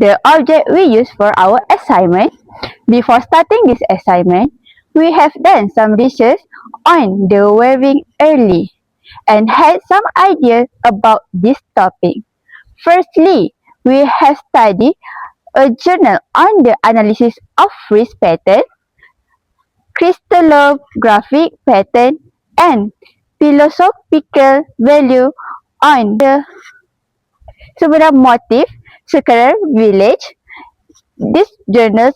the object we use for our assignment. Before starting this assignment, we have done some research on the weaving early and had some ideas about this topic. Firstly, we have studied a journal on the analysis of frieze pattern, crystallographic pattern, and philosophical value on the several motif circular village. This journal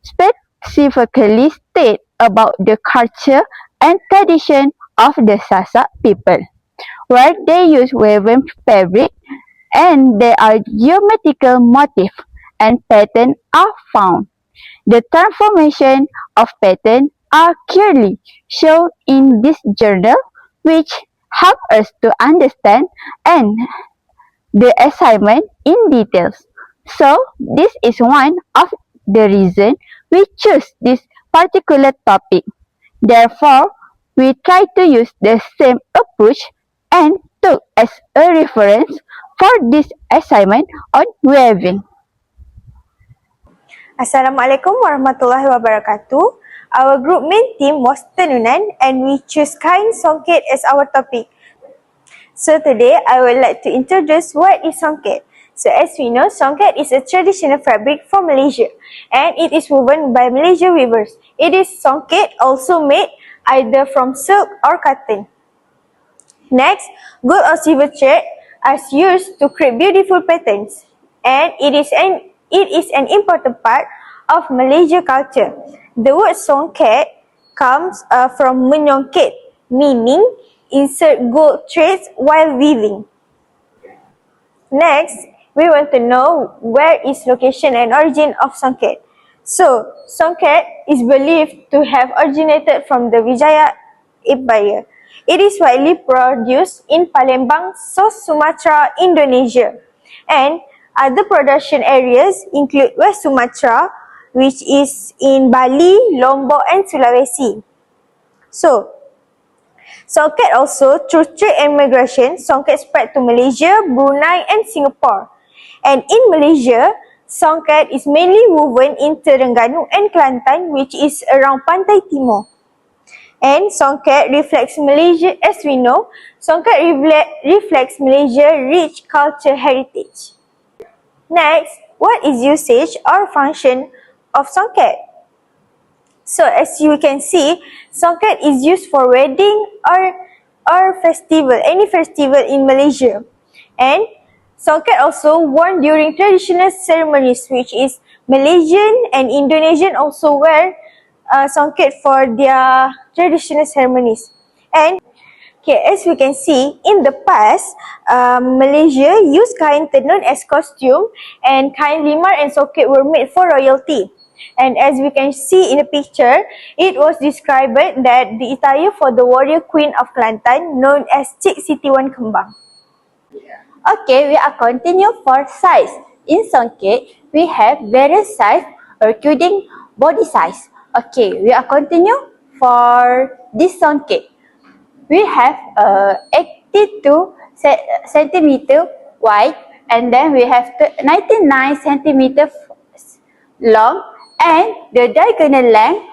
specifically state about the culture and tradition of the SYAZA people, where they use woven fabric and there are geometrical motifs and patterns are found. The transformation of patterns are clearly shown in this journal, which help us to understand and the assignment in details. So, this is one of the reasons we choose this particular topic. Therefore, we try to use the same approach and took as a reference for this assignment on weaving. Assalamualaikum warahmatullahi wabarakatuh. Our group main team was TENUNAN and we choose KAIN SONGKET as our topic. So today I would like to introduce what is SONGKET. So as we know, SONGKET is a traditional fabric from Malaysia and it is woven by Malaysian weavers. It is SONGKET also made either from silk or cotton. Next, gold or silver thread are used to create beautiful patterns and it is an important part of Malaysia culture. The word SONGKET comes from menyongket, meaning insert gold threads while weaving. Next, we want to know where is location and origin of SONGKET. So, SONGKET is believed to have originated from the Vijaya Empire. It is widely produced in Palembang, South Sumatra, Indonesia. And other production areas include West Sumatra, which is in Bali, Lombok and Sulawesi. So, SONGKET also, through trade and migration, SONGKET spread to Malaysia, Brunei and Singapore. And in Malaysia, SONGKET is mainly woven in Terengganu and Kelantan, which is around Pantai Timur. And SONGKET reflects Malaysia, as we know, SONGKET reflects Malaysia's rich culture heritage. Next, what is usage or function of SONGKET? So as you can see, SONGKET is used for wedding or festival, any festival in Malaysia. And SONGKET also worn during traditional ceremonies, which is Malaysian and Indonesian also wear SONGKET for their traditional ceremonies. And as we can see, in the past, Malaysia used kain tenun as costume and kain limar and soket were made for royalty. And as we can see in the picture, it was described that the attire for the warrior queen of Kelantan known as Cik Siti Wan Kembang. Okay, we are continue for size. In SONGKET, we have various size including body size. Okay, we are continue for this SONGKET. We have 82 centimeter wide and then we have 99 centimeter long and the diagonal length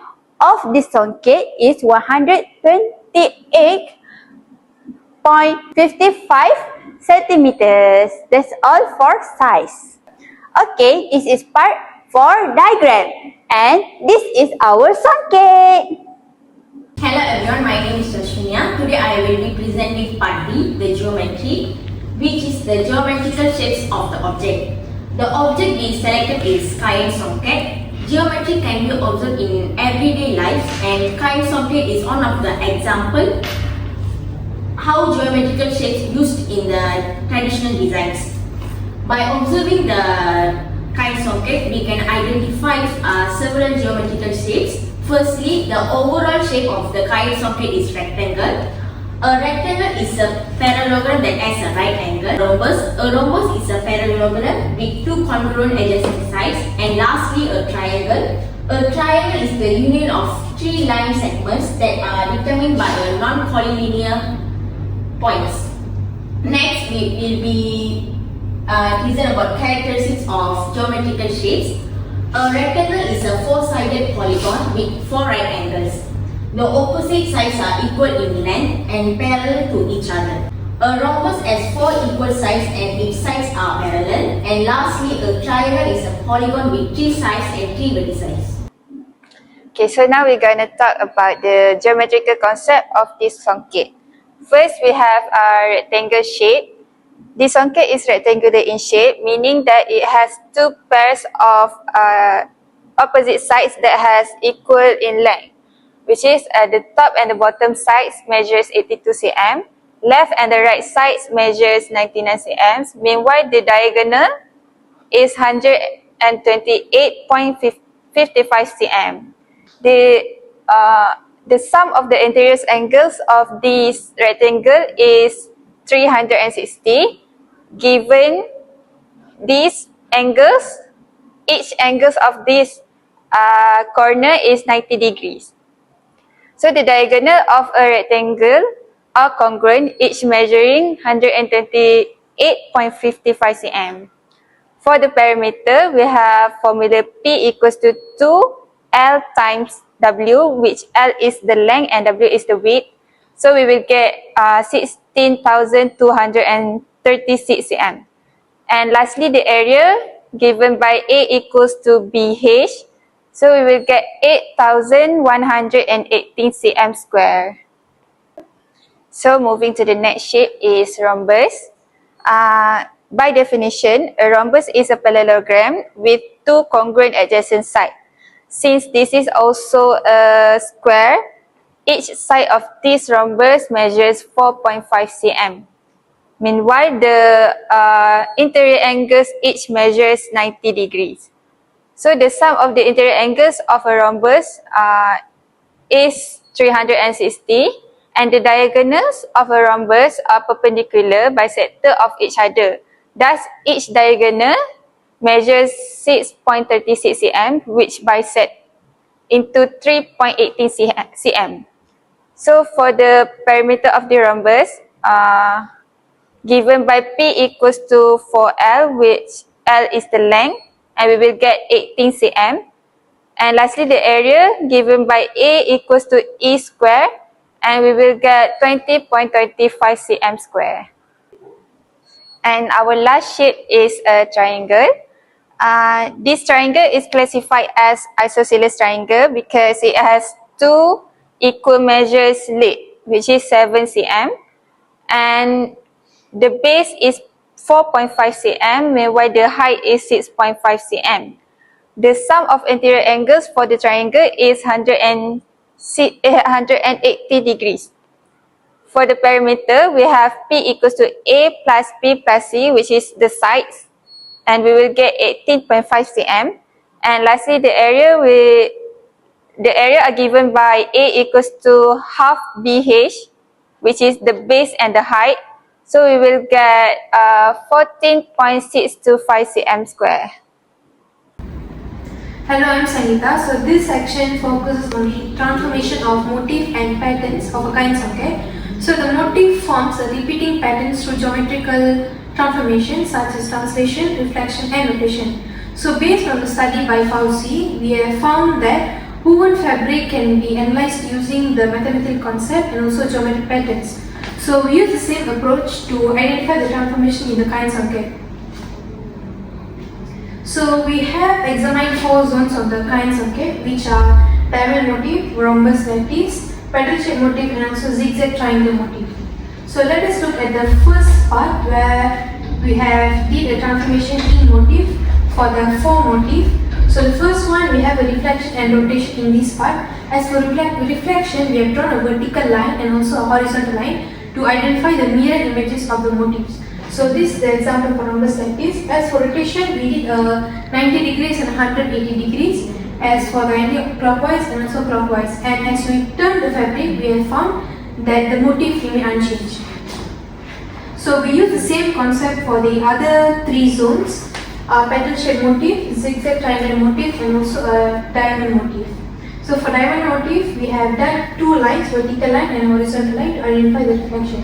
of this SONGKET is 128.55 centimeters. That's all for size. Okay, this is part for diagram and this is our SONGKET. Hello everyone, my name is JASWINIYA. Today I will be presenting part B, the geometry, which is the geometrical shapes of the object. The object being selected is KAIN SONGKET. Geometry can be observed in everyday life and KAIN SONGKET is one of the example how geometrical shapes used in the traditional designs. By observing the KAIN SONGKET, we can identify several geometrical shapes. Firstly, the overall shape of the KAIN SONGKET is rectangle. A rectangle is a parallelogram that has a right angle. A rhombus is a parallelogram with two congruent adjacent sides. And lastly, a triangle. A triangle is the union of three line segments that are determined by a non-collinear points. Next, we will be present about characteristics of geometrical shapes. A rectangle is a four-sided polygon with four right angles. The opposite sides are equal in length and parallel to each other. A rhombus has four equal sides and its sides are parallel. And lastly, a triangle is a polygon with three sides and three vertices. Okay, so now we're going to talk about the geometrical concept of this songket. First, we have a rectangle shape. This songket is rectangular in shape, meaning that it has two pairs of opposite sides that has equal in length, which is the top and the bottom sides measures 82 cm, left and the right sides measures 99 cm. Meanwhile, the diagonal is 128.55 cm. The sum of the interior angles of this rectangle is 360. Given these angles, each angles of this corner is 90 degrees. So the diagonal of a rectangle are congruent, each measuring 128.55 cm. For the perimeter, we have formula P equals to 2L times W, which L is the length and W is the width. So we will get 16,236 cm. And lastly, the area given by A equals to BH. So we will get 8,118 cm square. So moving to the next shape is rhombus. By definition, a rhombus is a parallelogram with two congruent adjacent sides. Since this is also a square, each side of this rhombus measures 4.5 cm. Meanwhile, the interior angles each measures 90 degrees. So the sum of the interior angles of a rhombus is 360, and the diagonals of a rhombus are perpendicular bisector of each other. Thus, each diagonal measures 6.36 cm, which bisect into 3.18 cm. So for the perimeter of the rhombus, given by P equals to 4L, which L is the length, and we will get 18 cm. And lastly, the area given by A equals to E square, and we will get 20.25 cm square. And our last shape is a triangle. This triangle is classified as isosceles triangle because it has two equal measures length, which is 7 cm, and the base is 4.5 cm, meanwhile the height is 6.5 cm. The sum of interior angles for the triangle is 180 degrees. For the perimeter, we have P equals to A plus B plus C, which is the sides, and we will get 18.5 cm. And lastly, the area are given by A equals to half BH, which is the base and the height. So we will get 14.625 cm square. Hello, I'm Sangeetha. So this section focuses on the transformation of motif and patterns of a KAIN songket. So the motif forms a repeating patterns through geometrical transformations such as translation, reflection and rotation. So based on the study by Fauci, we have found that woven fabric can be analyzed using the mathematical concept and also geometric patterns. So we use the same approach to identify the transformation in the KAIN songket. So we have examined four zones of the KAIN songket, which are diamond motif, rhombus lattice, petal shape motif and also zigzag triangle motif. So let us look at the first part where we have did a transformation in motif for the four motif. So the first one, we have a reflection and rotation in this part. As for reflection, we have drawn a vertical line and also a horizontal line to identify the mirror images of the motifs. So this is the example for rhombus lattice. As for rotation, we did 90 degrees and 180 degrees. As for the anti-clockwise and also clockwise. And as we turn the fabric, we have found that the motif remain unchanged. So we use the same concept for the other three zones. Petal shape motif, zigzag triangle motif and also a diamond motif. So for diamond motif, we have done two lines, vertical line and horizontal line to identify the reflection.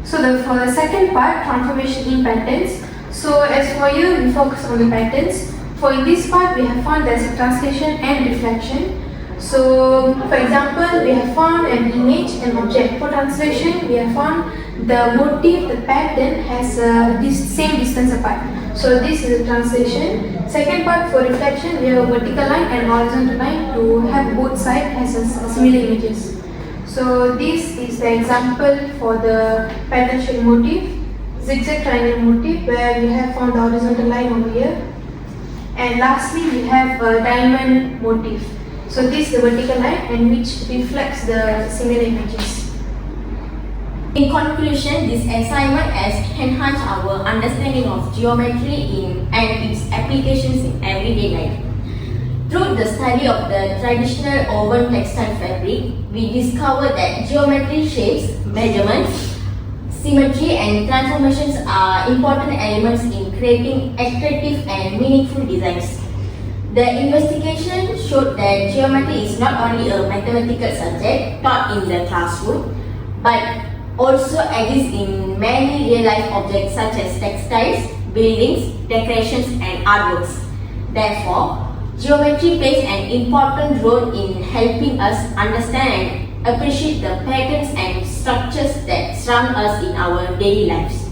So So for the second part, transformation in patterns. So as for you, we focus on the patterns. For in this part, we have found there's a translation and reflection. So for example, we have found an image and object. For translation, we have found the motif, the pattern has this same distance apart. So this is a translation. Second part, for reflection, we have a vertical line and horizontal line to have both sides as similar images. So this is the example for the pattern shape motif, zigzag triangle motif, where we have found the horizontal line over here. And lastly, we have a diamond motif. So this is the vertical line and which reflects the similar images. In conclusion, this assignment has enhanced our understanding of geometry and its applications in everyday life. Through the study of the traditional woven textile fabric, we discovered that geometry, shapes, measurements, symmetry and transformations are important elements in creating attractive and meaningful designs. The investigation showed that geometry is not only a mathematical subject taught in the classroom, but also exists in many real-life objects such as textiles, buildings, decorations and artworks. Therefore, geometry plays an important role in helping us understand and appreciate the patterns and structures that surround us in our daily lives.